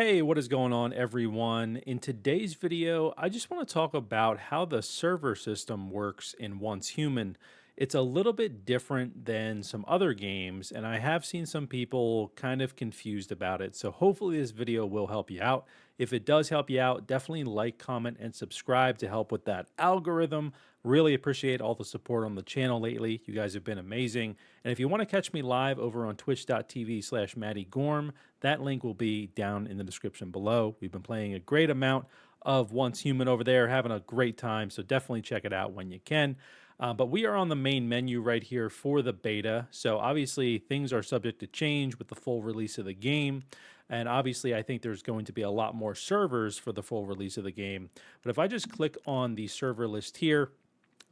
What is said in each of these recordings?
Hey, what is going on, everyone? In today's video, I just want to talk about how the server system works in Once Human. It's a little bit different than some other games, and I have seen some people kind of confused about it. So hopefully this video will help you out. If it does help you out, definitely like, comment, and subscribe to help with that algorithm. Really appreciate all the support on the channel lately. You guys have been amazing. And if you want to catch me live over on twitch.tv/MattyGorm, that link will be down in the description below. We've been playing a great amount of Once Human over there, having a great time, so definitely check it out when you can. But we are on the main menu right here for the beta, so obviously things are subject to change with the full release of the game. And obviously, I think there's going to be a lot more servers for the full release of the game. But if I just click on the server list here,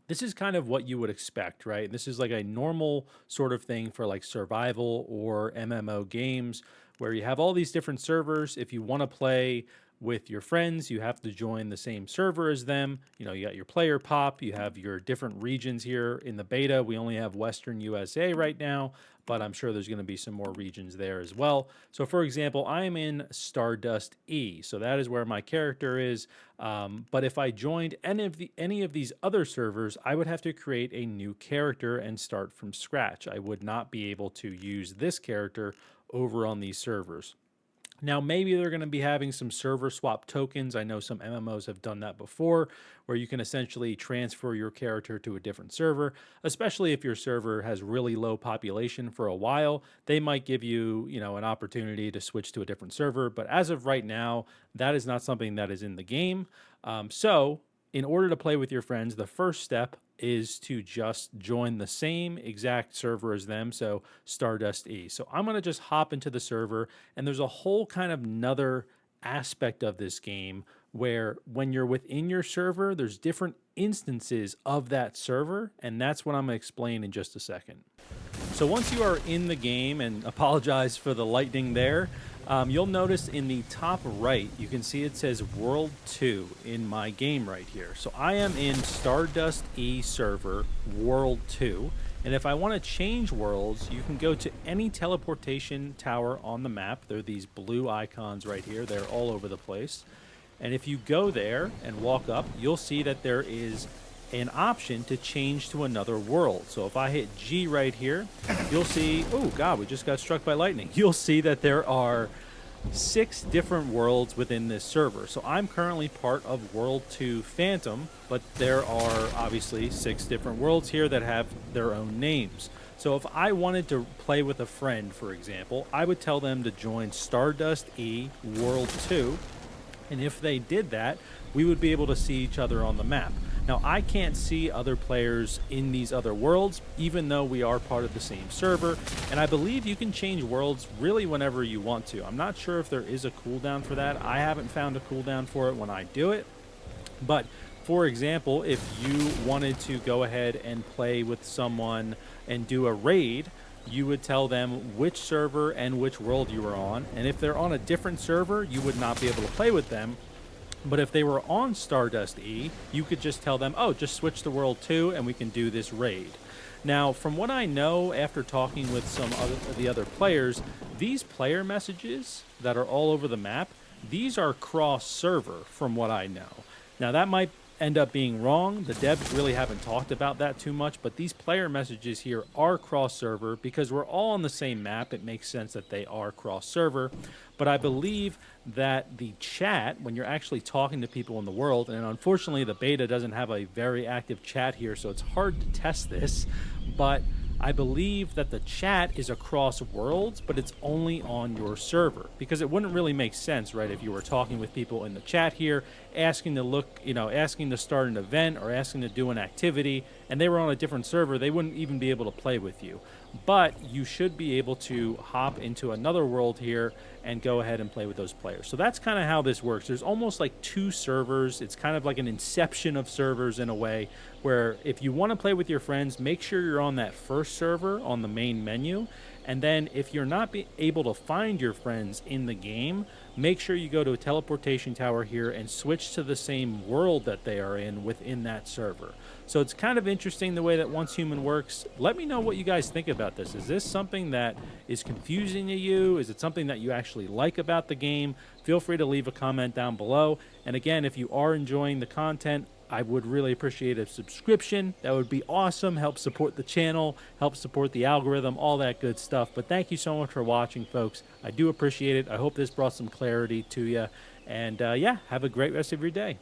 this is kind of what you would expect, right? This is like a normal sort of thing for like survival or MMO games where you have all these different servers. If you want to play with your friends, you have to join the same server as them. You know, you got your player pop, you have your different regions here in the beta. We only have Western USA right now, but I'm sure there's going to be some more regions there as well. So for example, I am in Stardust E. So that is where my character is. But if I joined any of these other servers, I would have to create a new character and start from scratch. I would not be able to use this character over on these servers. Now, maybe they're going to be having some server swap tokens. I know some MMOs have done that before, where you can essentially transfer your character to a different server, especially if your server has really low population for a while. They might give you, an opportunity to switch to a different server. But as of right now, that is not something that is in the game. So in order to play with your friends, the first step is to just join the same exact server as them, so Stardust E. So I'm going to just hop into the server, and there's a whole kind of another aspect of this game where when you're within your server, there's different instances of that server, and that's what I'm going to explain in just a second. So once you are in the game, and apologize for the lightning there, you'll notice in the top right, you can see it says World 2 in my game right here. So I am in Stardust E server, World 2. And if I want to change worlds, you can go to any teleportation tower on the map. There are these blue icons right here. They're all over the place. And if you go there and walk up, you'll see that there is an option to change to another world. So if I hit G right here, you'll see, oh God, we just got struck by lightning. You'll see that there are 6 different worlds within this server. So I'm currently part of World 2 Phantom, but there are obviously 6 different worlds here that have their own names. So if I wanted to play with a friend, for example, I would tell them to join Stardust E World 2. And if they did that, we would be able to see each other on the map. Now, I can't see other players in these other worlds, even though we are part of the same server, and I believe you can change worlds really whenever you want to. I'm not sure if there is a cooldown for that. I haven't found a cooldown for it when I do it, but for example, if you wanted to go ahead and play with someone and do a raid, you would tell them which server and which world you were on, and if they're on a different server, you would not be able to play with them. But if they were on Stardust E, you could just tell them, oh, just switch to World 2 and we can do this raid. Now, from what I know after talking with some of the other players, these player messages that are all over the map, these are cross-server from what I know. Now, that might end up being wrong. The devs really haven't talked about that too much, but these player messages here are cross-server because we're all on the same map. It makes sense that they are cross-server, but I believe that the chat, when you're actually talking to people in the world, and unfortunately the beta doesn't have a very active chat here, so it's hard to test this, but I believe that the chat is across worlds, but it's only on your server, because it wouldn't really make sense, right, if you were talking with people in the chat here, asking to start an event or asking to do an activity, and they were on a different server, they wouldn't even be able to play with you. But you should be able to hop into another world here and go ahead and play with those players. So that's kind of how this works. There's almost like 2 servers. It's kind of like an inception of servers in a way, where if you want to play with your friends, make sure you're on that first server on the main menu. And then if you're not able to find your friends in the game, make sure you go to a teleportation tower here and switch to the same world that they are in within that server. So it's kind of interesting the way that Once Human works. Let me know what you guys think about this. Is this something that is confusing to you? Is it something that you actually like about the game? feel free to leave a comment down below. And again, if you are enjoying the content, I would really appreciate a subscription. That would be awesome. Help support the channel, help support the algorithm, all that good stuff. But thank you so much for watching, folks. I do appreciate it. I hope this brought some clarity to you. And yeah, have a great rest of your day.